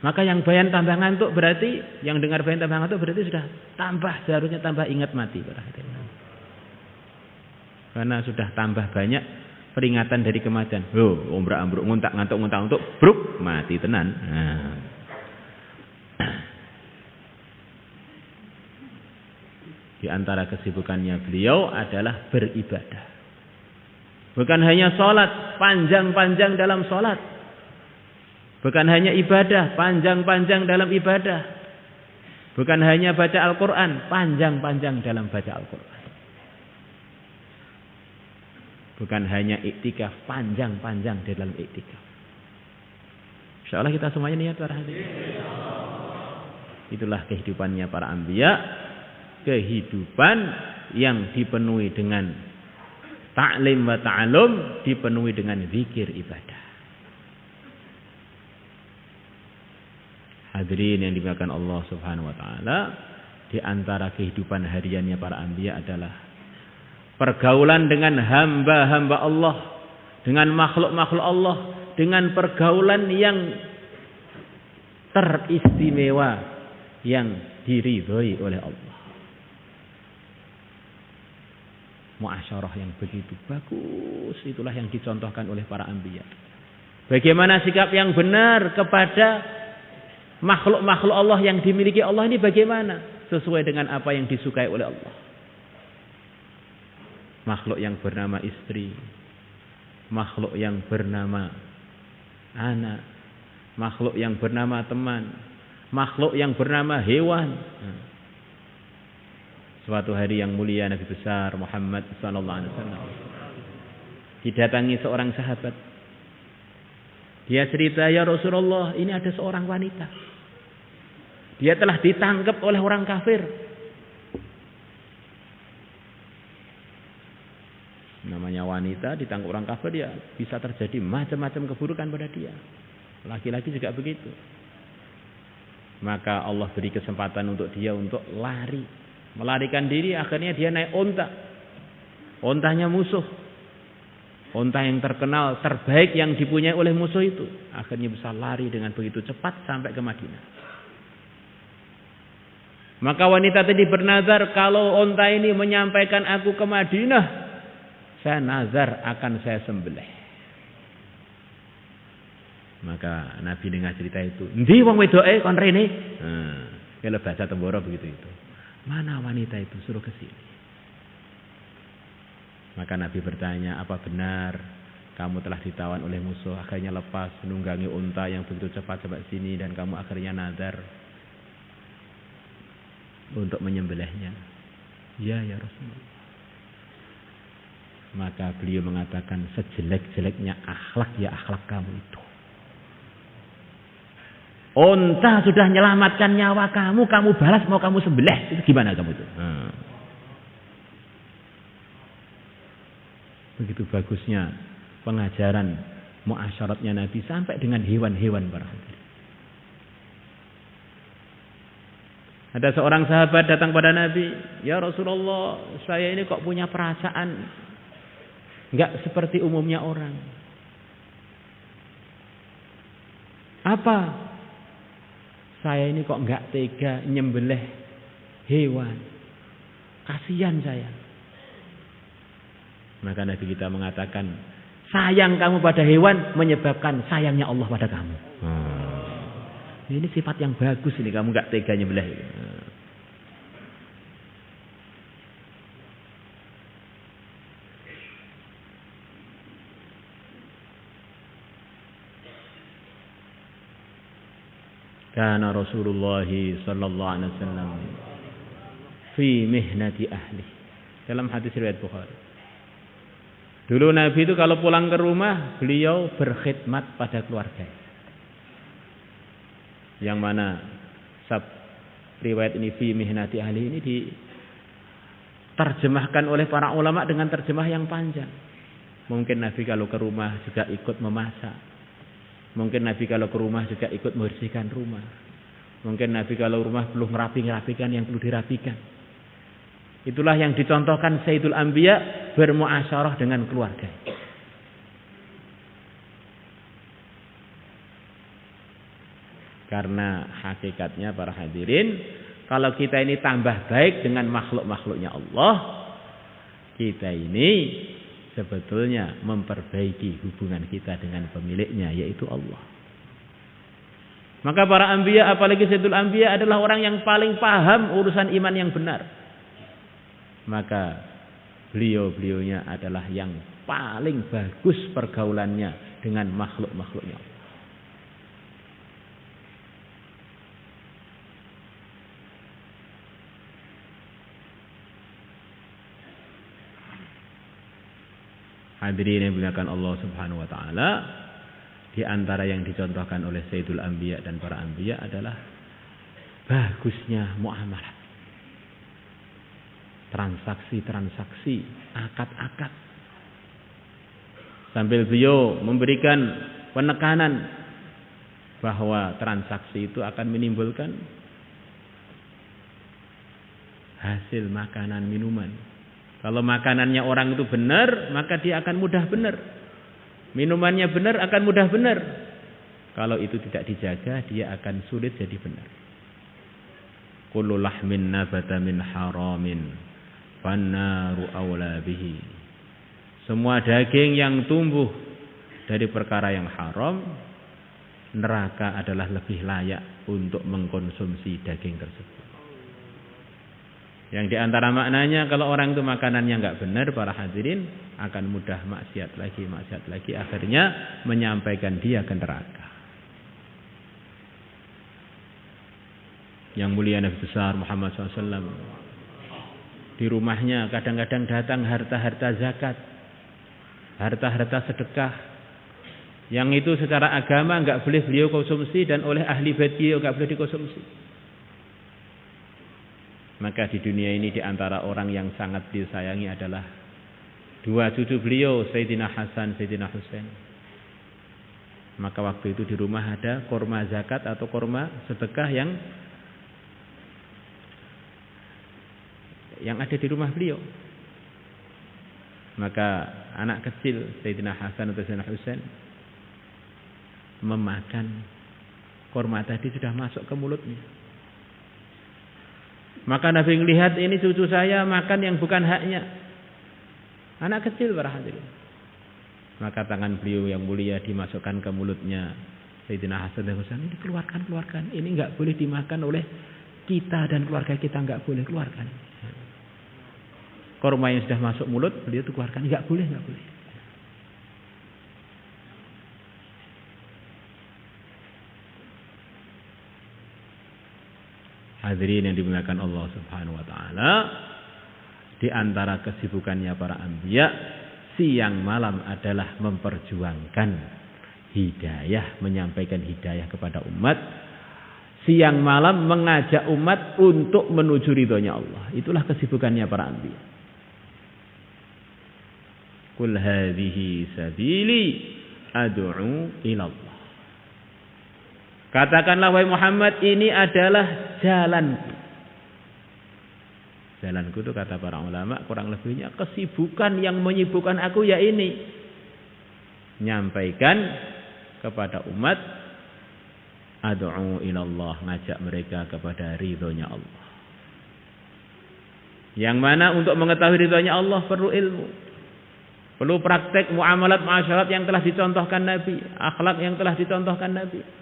Maka yang bayan tambah ngantuk berarti, yang dengar bayan tambah ngantuk berarti sudah seharusnya tambah ingat mati. Karena sudah tambah banyak peringatan dari kematian. Ombrak-ambruk, nguntak-ngantuk, bruk, mati tenan. Di antara kesibukannya beliau adalah beribadah. Bukan hanya sholat, panjang-panjang dalam sholat. Bukan hanya ibadah, panjang-panjang dalam ibadah. Bukan hanya baca Al-Quran, panjang-panjang dalam baca Al-Quran. Bukan hanya iktikaf, panjang-panjang dalam iktikaf. Insyaallah kita semuanya niat para hadirin. Itulah kehidupannya para anbiya. Kehidupan yang dipenuhi dengan ta'lim wa ta'alum, dipenuhi dengan zikir ibadah. Hadirin yang dimuliakan Allah Subhanahu wa taala, di antara kehidupan hariannya para anbiya adalah pergaulan dengan hamba-hamba Allah, dengan makhluk-makhluk Allah, dengan pergaulan yang teristimewa, yang diridhoi oleh Allah. Muasyarah yang begitu bagus, itulah yang dicontohkan oleh para anbiya. Bagaimana sikap yang benar kepada makhluk-makhluk Allah yang dimiliki Allah ini bagaimana? Sesuai dengan apa yang disukai oleh Allah. Makhluk yang bernama istri, makhluk yang bernama anak, makhluk yang bernama teman, makhluk yang bernama hewan. Suatu hari yang mulia Nabi besar Muhammad sallallahu alaihi wasallam didatangi seorang sahabat. Dia cerita, ya Rasulullah, ini ada seorang wanita. Dia telah ditangkap oleh orang kafir. Namanya wanita ditangkap orang kafir, ya bisa terjadi macam-macam keburukan pada dia. Laki-laki juga begitu. Maka Allah beri kesempatan untuk dia untuk lari, melarikan diri. Akhirnya dia naik onta. Ontanya musuh, onta yang terkenal, terbaik yang dipunyai oleh musuh itu. Akhirnya bisa lari dengan begitu cepat sampai ke Madinah. Maka wanita tadi bernazar, kalau onta ini menyampaikan aku ke Madinah, saya nazar akan saya sembelih. Maka Nabi dengar cerita itu. Endi wong wedoke kon rene? Kalau bahasa Temboro begitu itu. Mana wanita itu, suruh ke sini. Maka Nabi bertanya, apa benar kamu telah ditawan oleh musuh, akhirnya lepas menunggangi unta yang begitu cepat sampai sini, dan kamu akhirnya nazar untuk menyembelihnya? Ya, ya Rasulullah. Maka beliau mengatakan, sejelek-jeleknya akhlak ya akhlak kamu itu. Unta sudah menyelamatkan nyawa kamu, kamu balas mau kamu sembelih, itu gimana kamu itu? Begitu bagusnya pengajaran muasyaratnya Nabi sampai dengan hewan-hewan para hadirin. Ada seorang sahabat datang pada Nabi, ya Rasulullah, saya ini kok punya perasaan enggak seperti umumnya orang. Apa? Saya ini kok enggak tega nyembelih hewan. Kasihan saya. Maka Nabi kita mengatakan, sayang kamu pada hewan menyebabkan sayangnya Allah pada kamu. Ini sifat yang bagus ini, kamu enggak tega nyembelih. Kana Rasulullah sallallahu alaihi wasallam fi mihnati ahli. Dalam hadis riwayat Bukhari. Dulu Nabi itu kalau pulang ke rumah, beliau berkhidmat pada keluarga. Yang mana riwayat ini fi mihnati ahli ini diterjemahkan oleh para ulama dengan terjemah yang panjang. Mungkin Nabi kalau ke rumah juga ikut memasak. Mungkin Nabi kalau ke rumah juga ikut membersihkan rumah. Mungkin Nabi kalau rumah belum ngerapikan yang perlu dirapikan. Itulah yang dicontohkan Sayyidul Anbiya, bermuasyarah dengan keluarga. Karena hakikatnya para hadirin, kalau kita ini tambah baik dengan makhluk-makhluknya Allah, kita ini sebetulnya memperbaiki hubungan kita dengan pemiliknya, yaitu Allah. Maka para anbiya, apalagi Sayyidul Anbiya, adalah orang yang paling paham urusan iman yang benar. Maka beliau-beliaunya adalah yang paling bagus pergaulannya dengan makhluk-makhluknya Allah. Hadirin yang dimuliakan Allah Subhanahu wa taala, di antara yang dicontohkan oleh Sayyidul Anbiya dan para anbiya adalah bagusnya muamalah. Transaksi-transaksi, akad-akad. Sambil beliau memberikan penekanan bahwa transaksi itu akan menimbulkan hasil makanan minuman. Kalau makanannya orang itu benar, maka dia akan mudah benar. Minumannya benar, akan mudah benar. Kalau itu tidak dijaga, dia akan sulit jadi benar. Kullu lahmin nabata min haramin, fannaru awla bihi. Semua daging yang tumbuh dari perkara yang haram, neraka adalah lebih layak untuk mengkonsumsi daging tersebut. Yang diantara maknanya, kalau orang itu makanannya enggak benar, para hadirin, akan mudah maksiat lagi, akhirnya menyampaikan dia ke neraka. Yang mulia Nabi besar Muhammad SAW, di rumahnya kadang-kadang datang harta-harta zakat, harta-harta sedekah, yang itu secara agama enggak boleh beliau konsumsi, dan oleh ahli bait beliau enggak boleh dikonsumsi. Maka di dunia ini, di antara orang yang sangat disayangi adalah Dua cucu beliau, Sayyidina Hasan, Sayyidina Husain. Maka waktu itu di rumah ada kurma zakat atau kurma sedekah yang ada di rumah beliau. Maka anak kecil Sayyidina Hasan atau Sayyidina Husain memakan kurma tadi, sudah masuk ke mulutnya. Maka Nabi melihat ini cucu saya makan yang bukan haknya. Anak kecil para hadirin. Maka tangan beliau yang mulia dimasukkan ke mulutnya Sayyidina Hasan dan Husain. Ini keluarkan. Ini enggak boleh dimakan oleh kita dan keluarga kita, enggak boleh, keluarkan. Kurma yang sudah masuk mulut beliau itu keluarkan, enggak boleh. Hadirin yang dimuliakan Allah Subhanahu wa taala, di antara kesibukannya para anbiya siang malam adalah memperjuangkan hidayah, menyampaikan hidayah kepada umat. Siang malam mengajak umat untuk menuju ridhonya Allah. Itulah kesibukannya para anbiya. Qul hadhihi sabili ad'u ila Allah. Katakanlah wahai Muhammad, ini adalah jalanku. Jalanku itu kata para ulama kurang lebihnya kesibukan yang menyibukkan aku ya ini. Nyampaikan kepada umat, ad'u ilallah, ngajak mereka kepada ridhonya Allah. Yang mana untuk mengetahui ridhonya Allah perlu ilmu. Perlu praktek muamalat masyarakat yang telah dicontohkan Nabi, akhlak yang telah dicontohkan Nabi.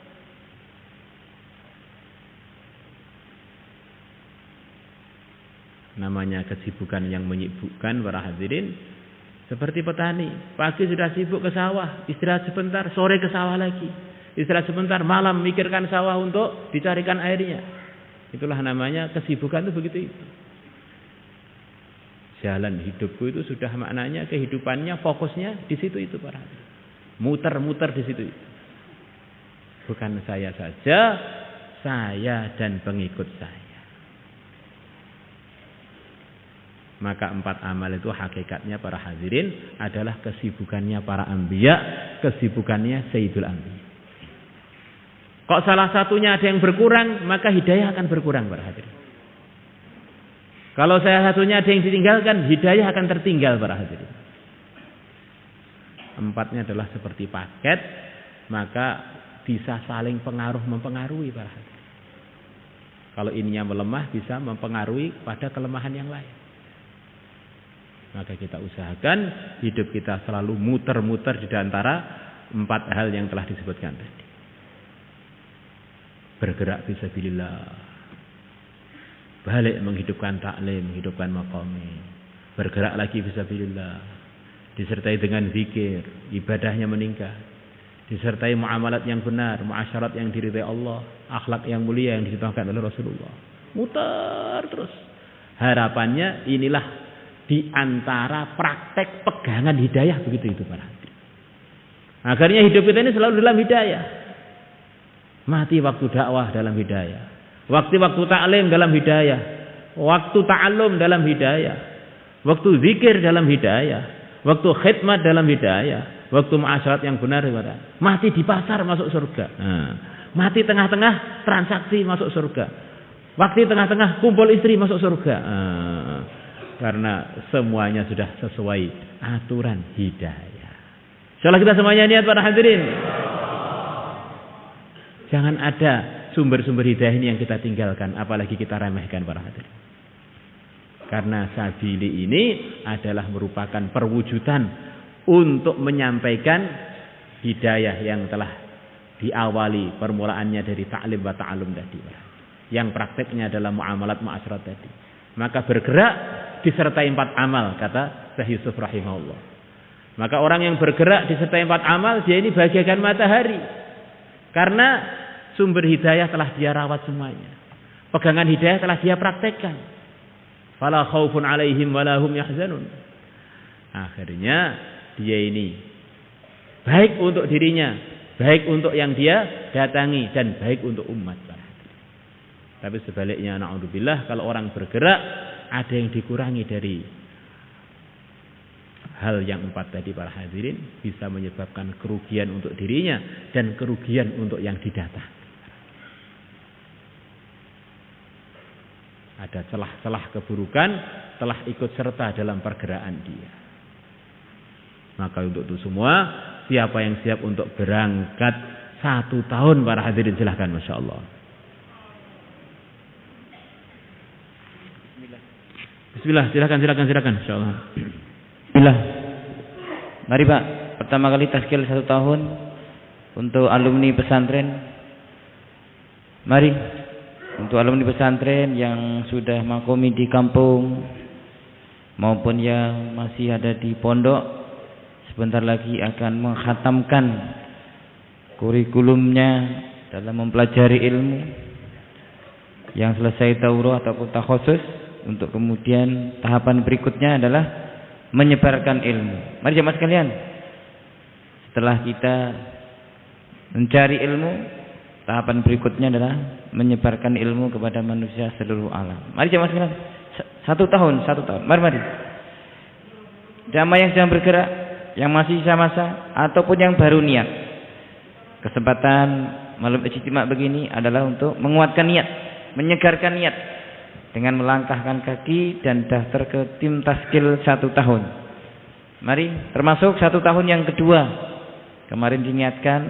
Namanya kesibukan yang menyibukkan para hadirin. Seperti petani, pagi sudah sibuk ke sawah, istirahat sebentar, sore ke sawah lagi, istirahat sebentar, malam mikirkan sawah untuk dicarikan airnya. Itulah namanya kesibukan itu begitu itu. Jalan hidupku itu sudah maknanya kehidupannya, fokusnya di situ itu para hadirin. Muter-muter di situ itu. Bukan saya saja, saya dan pengikut saya. Maka 4 amal itu hakikatnya para hadirin adalah kesibukannya para anbiya, kesibukannya Sayyidul Anbiya. Kok salah satunya ada yang berkurang, maka hidayah akan berkurang para hadirin. Kalau salah satunya ada yang ditinggalkan, hidayah akan tertinggal para hadirin. 4-nya adalah seperti paket, maka bisa saling pengaruh mempengaruhi para hadirin. Kalau ininya melemah, bisa mempengaruhi pada kelemahan yang lain. Maka kita usahakan hidup kita selalu muter-muter di antara 4 hal yang telah disebutkan tadi. Bergerak fisabilillah, balik menghidupkan taklim, menghidupkan maqami, bergerak lagi fisabilillah, disertai dengan zikir, ibadahnya meningkat, disertai muamalat yang benar, muasyarat yang diridhai Allah, akhlak yang mulia yang dicontohkan oleh Rasulullah. Muter terus. Harapannya inilah di antara praktek pegangan hidayah begitu itu para hadirin. Akhirnya hidup kita ini selalu dalam hidayah. Mati waktu dakwah dalam hidayah. Waktu-waktu taklim dalam hidayah. Waktu ta'allum dalam hidayah. Waktu zikir dalam hidayah. Waktu khidmat dalam hidayah. Waktu muasyarat yang benar. Mati di pasar masuk surga. Mati tengah-tengah transaksi masuk surga. Waktu tengah-tengah kumpul istri masuk surga. Karena semuanya sudah sesuai aturan hidayah. Insyaallah kita semuanya niat para hadirin. Jangan ada sumber-sumber hidayah ini yang kita tinggalkan, apalagi kita remehkan para hadirin. Karena sabili ini adalah merupakan perwujudan untuk menyampaikan hidayah yang telah diawali permulaannya dari ta'lim wa ta'allum tadi. Yang prakteknya adalah muamalat ma'asyarat tadi. Maka bergerak disertai 4 amal, kata Syekh Yusuf rahimahullah. Maka orang yang bergerak disertai 4 amal, dia ini bagaikan matahari. Karena sumber hidayah telah dia rawat semuanya. Pegangan hidayah telah dia praktekkan. Fala khaufun alaihim wala hum yahzanun. Akhirnya dia ini baik untuk dirinya, baik untuk yang dia datangi, dan baik untuk umat. Tapi sebaliknya, na'udzubillah, kalau orang bergerak ada yang dikurangi dari hal yang 4 tadi para hadirin bisa menyebabkan kerugian untuk dirinya dan kerugian untuk yang didatang. Ada celah-celah keburukan telah ikut serta dalam pergerakan dia. Maka untuk itu semua, siapa yang siap untuk berangkat 1 tahun para hadirin silahkan, Masya Allah. Bismillah, silakan. Masya Allah. Bismillah. Mari Pak, pertama kali taskil 1 tahun untuk alumni pesantren. Mari, untuk alumni pesantren yang sudah makomi di kampung maupun yang masih ada di pondok, sebentar lagi akan menghatamkan kurikulumnya dalam mempelajari ilmu yang selesai daurah ataupun takhusus. Untuk kemudian tahapan berikutnya adalah menyebarkan ilmu. Mari jemaah sekalian, setelah kita mencari ilmu, tahapan berikutnya adalah menyebarkan ilmu kepada manusia seluruh alam. Mari jemaah sekalian, 1 tahun. Mari. Jamaah yang sedang bergerak, yang masih masa ataupun yang baru niat. Kesempatan malam ijtima begini adalah untuk menguatkan niat, menyegarkan niat dengan melangkahkan kaki dan daftar ke tim taskil 1 tahun. Mari, termasuk 1 tahun yang kedua. Kemarin diniatkan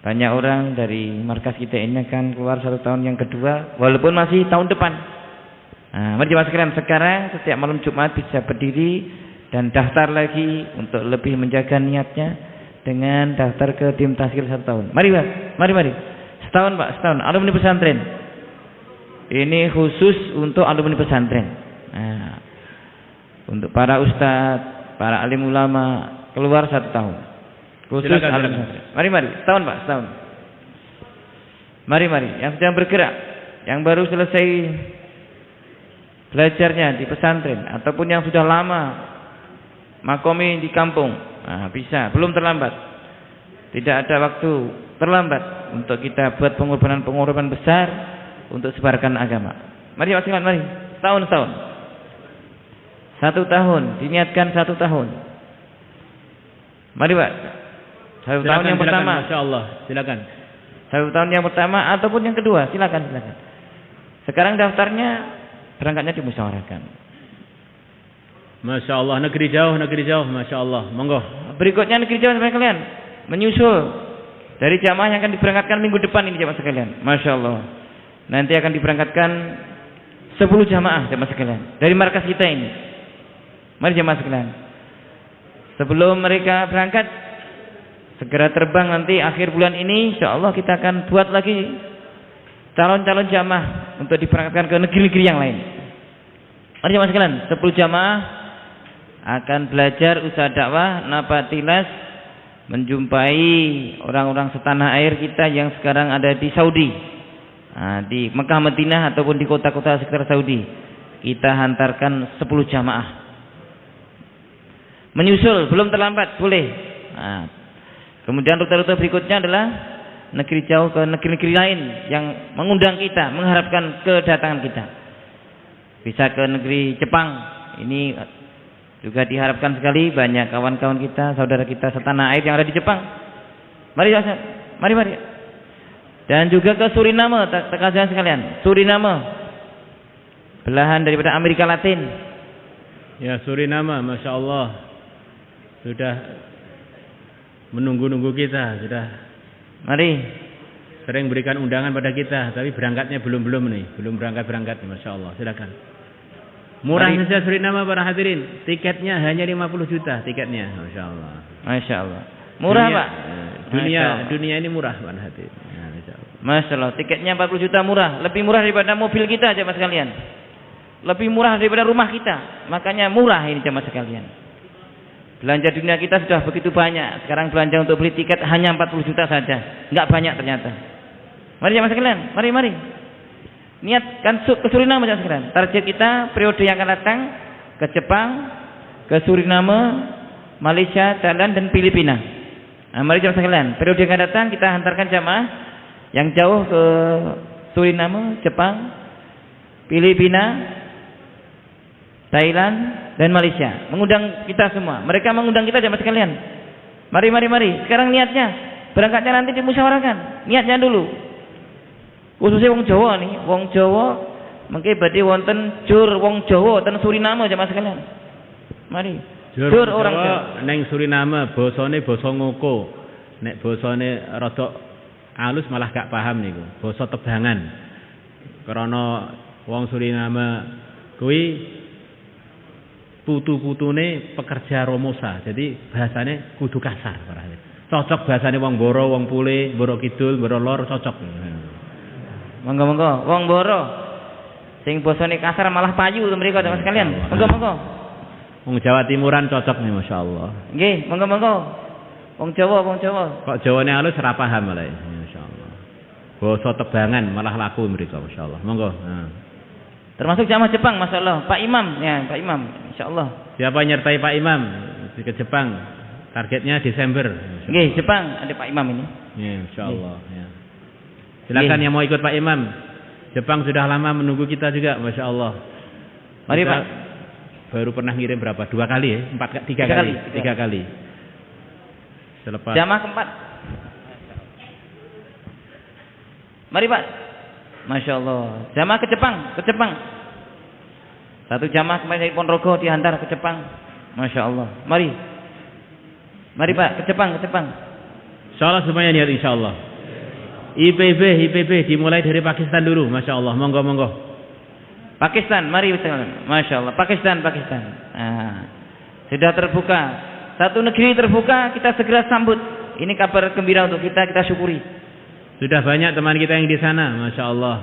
banyak orang dari markas kita ini akan keluar 1 tahun yang kedua, walaupun masih tahun depan. Nah, mari jemaah sekalian, sekarang setiap malam Jumat bisa berdiri dan daftar lagi untuk lebih menjaga niatnya dengan daftar ke tim taskil 1 tahun. Mari Pak, mari. Setahun Pak, setahun. Alumni pesantren. Ini khusus untuk alumni pesantren. Nah, untuk para ustadz, para alim ulama keluar 1 tahun. Khusus alumni pesantren. Mari, setahun Pak, setahun. Mari, yang sedang bergerak, yang baru selesai belajarnya di pesantren ataupun yang sudah lama makomi di kampung. Nah, bisa, belum terlambat. Tidak ada waktu terlambat untuk kita buat pengorbanan besar untuk sebarkan agama. Mari Mas, mari. Setahun. 1 tahun, diniatkan 1 tahun. Mari Pak. 1 tahun yang pertama. Masya Allah, silakan. 1 tahun yang pertama ataupun yang kedua, silakan. Sekarang daftarnya, berangkatnya dimusyawarahkan. Masya Allah, negeri jauh, Masya Allah. Monggo. Berikutnya negeri jauh sampai kalian menyusul dari jamaah yang akan diberangkatkan minggu depan ini jamaah sekalian. Masya Allah. Nanti akan diberangkatkan 10 jamaah jamaah sekalian dari markas kita ini. Mari jamaah sekalian, sebelum mereka berangkat segera terbang nanti akhir bulan ini, insyaallah kita akan buat lagi calon-calon jamaah untuk diberangkatkan ke negeri-negeri yang lain. Mari jamaah sekalian, 10 jamaah akan belajar usaha dakwah nafatilas, menjumpai orang-orang setanah air kita yang sekarang ada di Saudi. Nah, di Mekah, Madinah ataupun di kota-kota sekitar Saudi, kita hantarkan 10 jamaah. Menyusul, belum terlambat, boleh. Nah, kemudian rute-rute berikutnya adalah negeri jauh ke negeri-negeri lain yang mengundang kita, mengharapkan kedatangan kita. Bisa ke negeri Jepang, ini juga diharapkan sekali banyak kawan-kawan kita, saudara kita setanah air yang ada di Jepang. Mari. Dan juga ke Suriname, tekan sekalian. Suriname, belahan daripada Amerika Latin. Ya, Suriname, Masya Allah, sudah menunggu-nunggu kita, sudah. Mari. Sering berikan undangan pada kita, tapi berangkatnya belum nih, belum berangkat, Masya Allah. Silakan. Murah saja Suriname para hadirin, tiketnya hanya 50 juta tiketnya, Masya Allah. Masya Allah. Murah Pak. Dunia ini murah para hadirin. Masya Allah, tiketnya 40 juta murah, lebih murah daripada mobil kita jemaah sekalian, lebih murah daripada rumah kita, makanya murah ini jemaah sekalian. Belanja dunia kita sudah begitu banyak, sekarang belanja untuk beli tiket hanya 40 juta saja, nggak banyak ternyata. Mari jemaah sekalian, mari. Niatkan ke Suriname jemaah sekalian. Target kita periode yang akan datang ke Jepang, ke Suriname, Malaysia, Thailand dan Filipina. Nah, mari jemaah sekalian, periode yang akan datang kita hantarkan jemaah yang jauh ke Suriname, Jepang, Filipina, Thailand dan Malaysia. Mengundang kita semua. Mereka mengundang kita jamaah sekalian. Mari. Sekarang niatnya. Berangkatnya nanti dimusyawarahkan. Niatnya dulu. Khususnya wong Jawa nih. Wong Jawa mengke badhe wonten jur wong Jawa ten Suriname jamaah sekalian. Mari. Jur orang Jawa neng Suriname basane basa ngoko. Nek basane rada alus malah gak paham niku. Basa tebangan. Karena wong Suriname kuwi putu-putune pekerja romosa. Jadi bahasane kudu kasar barane. Cocok bahasane wong Boro, wong Pule, Boro Kidul, Boro Lor cocok. Monggo-monggo, wong Boro sing basane kasar malah payu to mriko jamaah sekalian. Monggo-monggo. Wong Jawa Timuran cocok nih masyaallah. Nggih, monggo-monggo. Wong Jawa. Kok Jawane halus ora paham malah masyaallah. Basa tebangan malah laku mriko masyaallah. Monggo. Nah. Termasuk jamaah Jepang masyaallah. Pak Imam ya, Pak Imam insyaallah. Siapa nyertai Pak Imam ke Jepang? Targetnya Desember. Nggih, Jepang ada Pak Imam ini. Ya, insyaallah ya. Silakan yang mau ikut Pak Imam. Jepang sudah lama menunggu kita juga, masyaallah. Mari kita Pak. Baru pernah ngirim berapa? 2 kali ya? 3 kali. Selepas jamaah keempat. Mari Pak. Masya Allah. Jamaah ke Jepang. Satu jamaah kemarin dari Ponorogo diantar ke Jepang. Masya Allah. Mari Pak ke Jepang. Insyaallah semuanya niat insyaallah. IPB dimulai dari Pakistan dulu. Masya Allah. Monggo. Pakistan. Mari Masya Allah. Pakistan. Nah, sudah terbuka. Satu negeri terbuka, kita segera sambut. Ini kabar gembira untuk kita syukuri. Sudah banyak teman kita yang di sana, Masya Allah.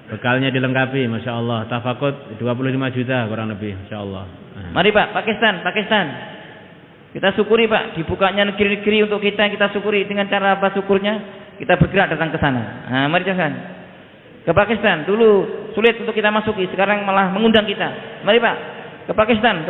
Bekalnya dilengkapi, Masya Allah. Tafakut 25 juta kurang lebih, Masya Allah. Mari Pak, Pakistan. Kita syukuri Pak, dibukanya negeri-negeri untuk kita syukuri. Dengan cara apa syukurnya? Kita bergerak datang ke sana. Nah, mari jangan. Ke Pakistan, dulu sulit untuk kita masuki, sekarang malah mengundang kita. Mari Pak, ke Pakistan.